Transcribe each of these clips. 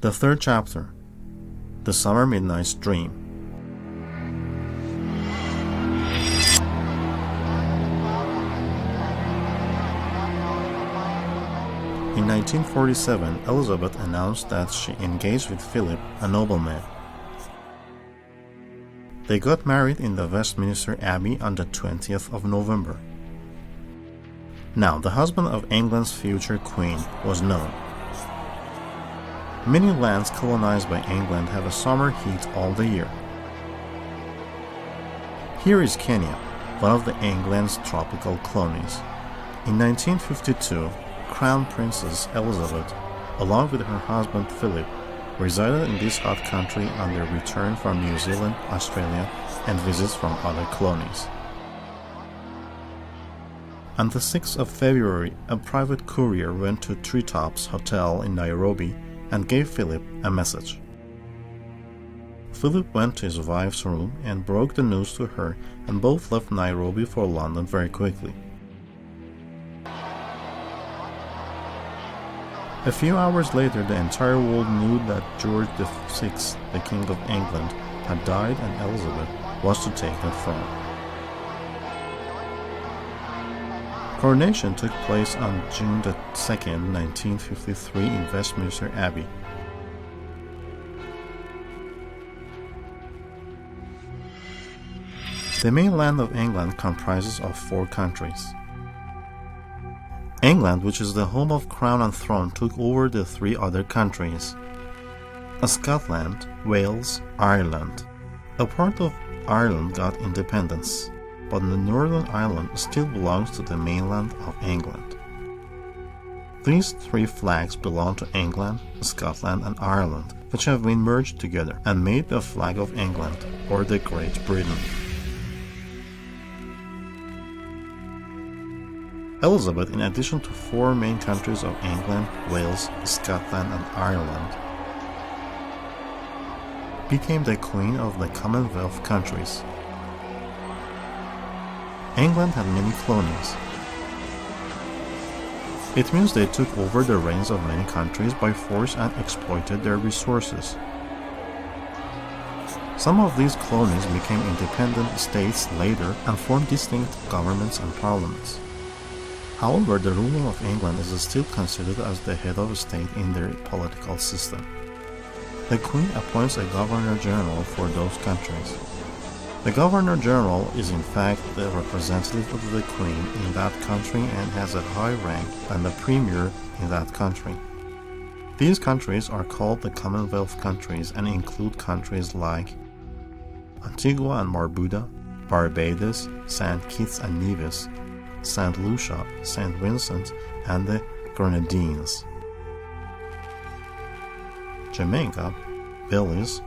The third chapter, The Summer Midnight's Dream. In 1947, Elizabeth announced that she engaged with Philip, a nobleman. They got married in the Westminster Abbey on the 20th of November. Now, the husband of England's future queen was known. Many lands colonized by England have a summer heat all the year. Here is Kenya, one of England's tropical colonies. In 1952, Crown Princess Elizabeth, along with her husband Philip, resided in this hot country on their return from New Zealand, Australia, and visits from other colonies. On the 6th of February, a private courier went to Treetops Hotel in Nairobi and gave Philip a message. Philip went to his wife's room and broke the news to her, and both left Nairobi for London very quickly. A few hours later, the entire world knew that George VI, the King of England, had died and Elizabeth was to take the throne. Coronation took place on June 2, 1953 in Westminster Abbey. The mainland of England comprises of 4 countries. England, which is the home of Crown and Throne, took over the 3 other countries: Scotland, Wales, Ireland. A part of Ireland got independence, but the Northern Ireland still belongs to the mainland of England. These 3 flags belong to England, Scotland, and Ireland, which have been merged together and made the flag of England, or the Great Britain. Elizabeth, in addition to 4 main countries of England, Wales, Scotland, and Ireland, became the Queen of the Commonwealth countries. England had many colonies. It means they took over the reins of many countries by force and exploited their resources. Some of these colonies became independent states later and formed distinct governments and parliaments. However, the ruler of England is still considered as the head of state in their political system. The Queen appoints a Governor-General for those countries. The Governor-General is in fact the representative of the Queen in that country and has a higher rank than the Premier in that country. These countries are called the Commonwealth countries and include countries like Antigua and Barbuda, Barbados, St. Kitts and Nevis, St. Lucia, St. Vincent, and the Grenadines. Jamaica, Belize,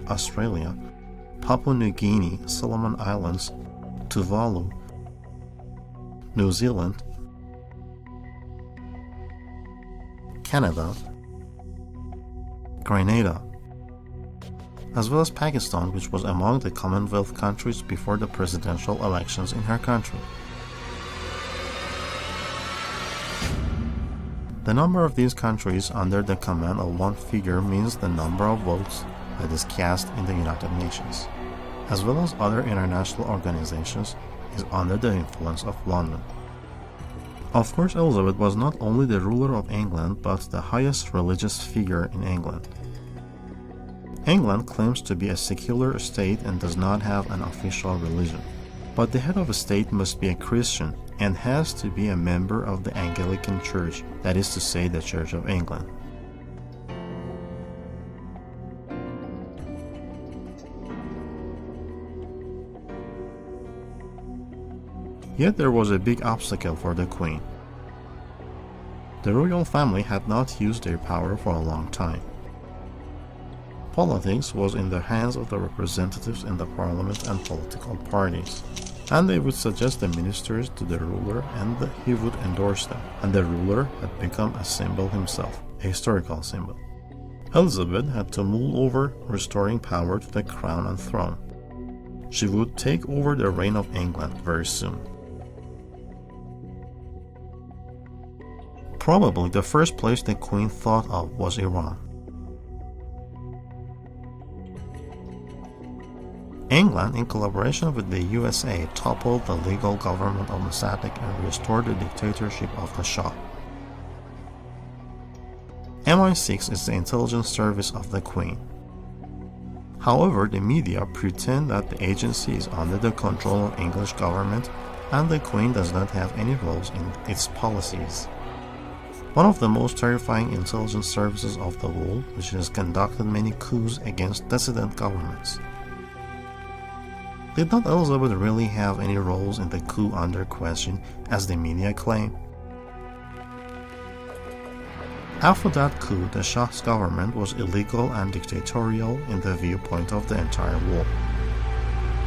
Australia, Papua New Guinea, Solomon Islands, Tuvalu, New Zealand, Canada, Grenada, as well as Pakistan, which was among the Commonwealth countries before the presidential elections in her country. The number of these countries under the command of one figure means the number of votes that is cast in the United Nations, as well as other international organizations, is under the influence of London. Of course, Elizabeth was not only the ruler of England, but the highest religious figure in England. England claims to be a secular state and does not have an official religion, but the head of a state must be a Christian and has to be a member of the Anglican Church, that is to say, the Church of England. Yet there was a big obstacle for the Queen. The royal family had not used their power for a long time. Politics was in the hands of the representatives in the parliament and political parties, and they would suggest the ministers to the ruler and he would endorse them, and the ruler had become a symbol himself, a historical symbol. Elizabeth had to mull over restoring power to the crown and throne. She would take over the reign of England very soon. Probably the first place the Queen thought of was Iran. England, in collaboration with the USA, toppled the legal government of Mossadegh and restored the dictatorship of the Shah. MI6 is the intelligence service of the Queen. However, the media pretend that the agency is under the control of English government and the Queen does not have any roles in its policies. One of the most terrifying intelligence services of the world, which has conducted many coups against dissident governments. Did not Elizabeth really have any roles in the coup under question, as the media claim? After that coup, the Shah's government was illegal and dictatorial in the viewpoint of the entire world.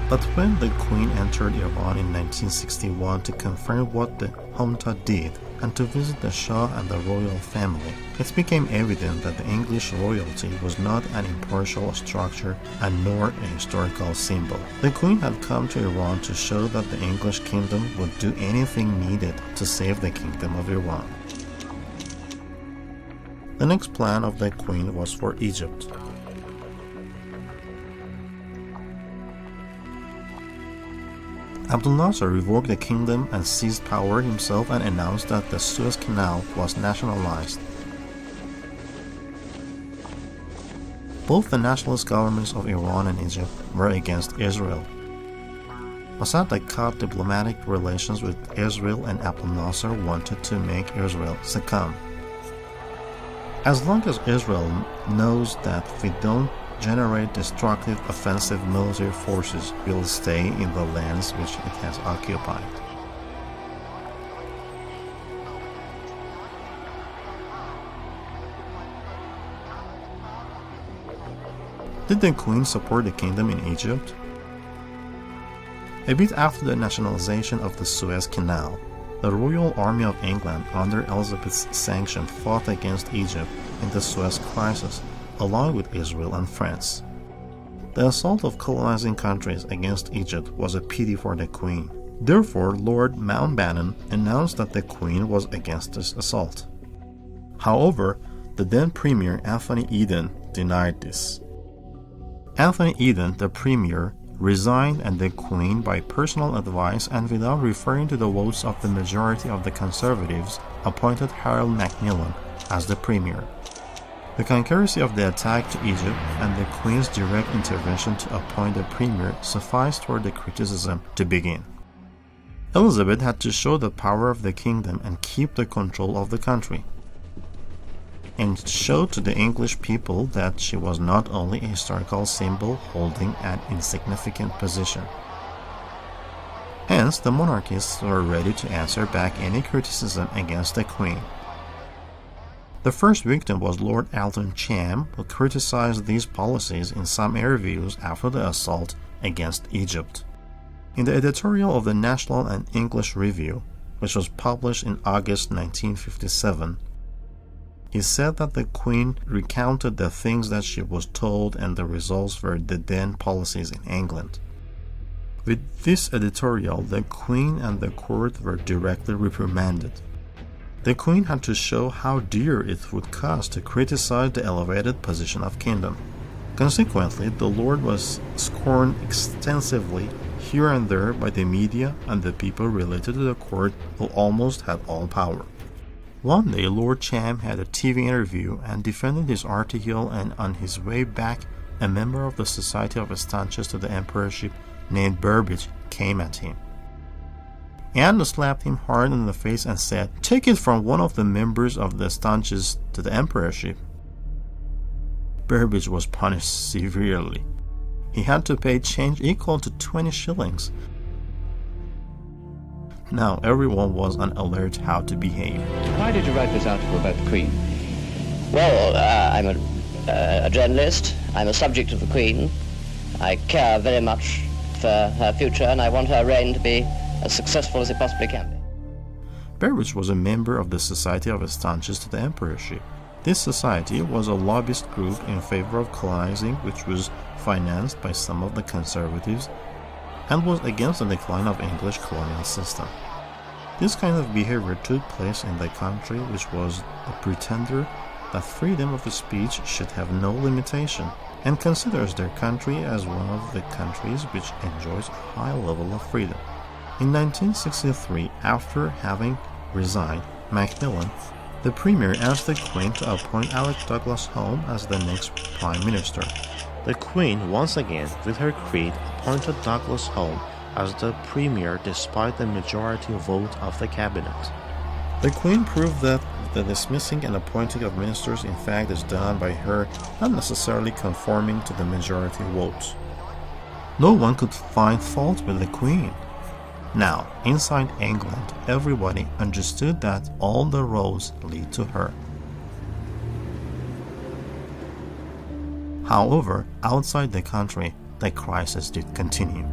But when the Queen entered Iran in 1961 to confirm what the junta did and to visit the Shah and the royal family, it became evident that the English royalty was not an impartial structure and nor a historical symbol. The Queen had come to Iran to show that the English kingdom would do anything needed to save the kingdom of Iran. The next plan of the Queen was for Egypt. Abdul Nasser revoked the kingdom and seized power himself and announced that the Suez Canal was nationalized. Both the nationalist governments of Iran and Egypt were against Israel. Mossadegh cut diplomatic relations with Israel and Abdul Nasser wanted to make Israel succumb. As long as Israel knows that we don't generate destructive offensive military forces, will stay in the lands which it has occupied. Did the Queen support the kingdom in Egypt? A bit after the nationalization of the Suez Canal, the Royal Army of England, under Elizabeth's sanction, fought against Egypt in the Suez Crisis, along with Israel and France. The assault of colonizing countries against Egypt was a pity for the Queen. Therefore, Lord Mountbatten announced that the Queen was against this assault. However, the then Premier Anthony Eden denied this. Anthony Eden, the Premier, resigned and the Queen, by personal advice and without referring to the votes of the majority of the Conservatives, appointed Harold Macmillan as the Premier. The concurrency of the attack to Egypt and the Queen's direct intervention to appoint a premier sufficed for the criticism to begin. Elizabeth had to show the power of the kingdom and keep the control of the country, and show to the English people that she was not only a historical symbol holding an insignificant position. Hence, the monarchists were ready to answer back any criticism against the Queen. The first victim was Lord Alton Cham, who criticized these policies in some interviews after the assault against Egypt. In the editorial of the National and English Review, which was published in August 1957, he said that the Queen recounted the things that she was told and the results were the then policies in England. With this editorial, the Queen and the court were directly reprimanded. The Queen had to show how dear it would cost to criticize the elevated position of kingdom. Consequently, the Lord was scorned extensively here and there by the media and the people related to the court who almost had all power. One day, Lord Cham had a TV interview and defended his article, and on his way back, a member of the Society of Estancias to the Emperorship named Burbage came at him. Anne slapped him hard in the face and said, "Take it from one of the members of the Estancias to the Emperorship." Burbage was punished severely. He had to pay change equal to 20 shillings. Now everyone was on alert how to behave. Why did you write this article about the Queen? Well, I'm a journalist. I'm a subject of the Queen. I care very much for her future, and I want her reign to be as successful as it possibly can be. Burbage was a member of the Society of Estancias to the Emperorship. This society was a lobbyist group in favor of colonizing, which was financed by some of the conservatives and was against the decline of English colonial system. This kind of behavior took place in the country which was a pretender that freedom of speech should have no limitation, and considers their country as one of the countries which enjoys a high level of freedom. In 1963, after having resigned, Macmillan, the Premier, asked the Queen to appoint Alec Douglas Home as the next Prime Minister. The Queen, once again, with her creed, appointed Douglas Home as the Premier despite the majority vote of the Cabinet. The Queen proved that the dismissing and appointing of ministers in fact is done by her, not necessarily conforming to the majority votes. No one could find fault with the Queen. Now, inside England, everybody understood that all the roads lead to her. However, outside the country, the crisis did continue.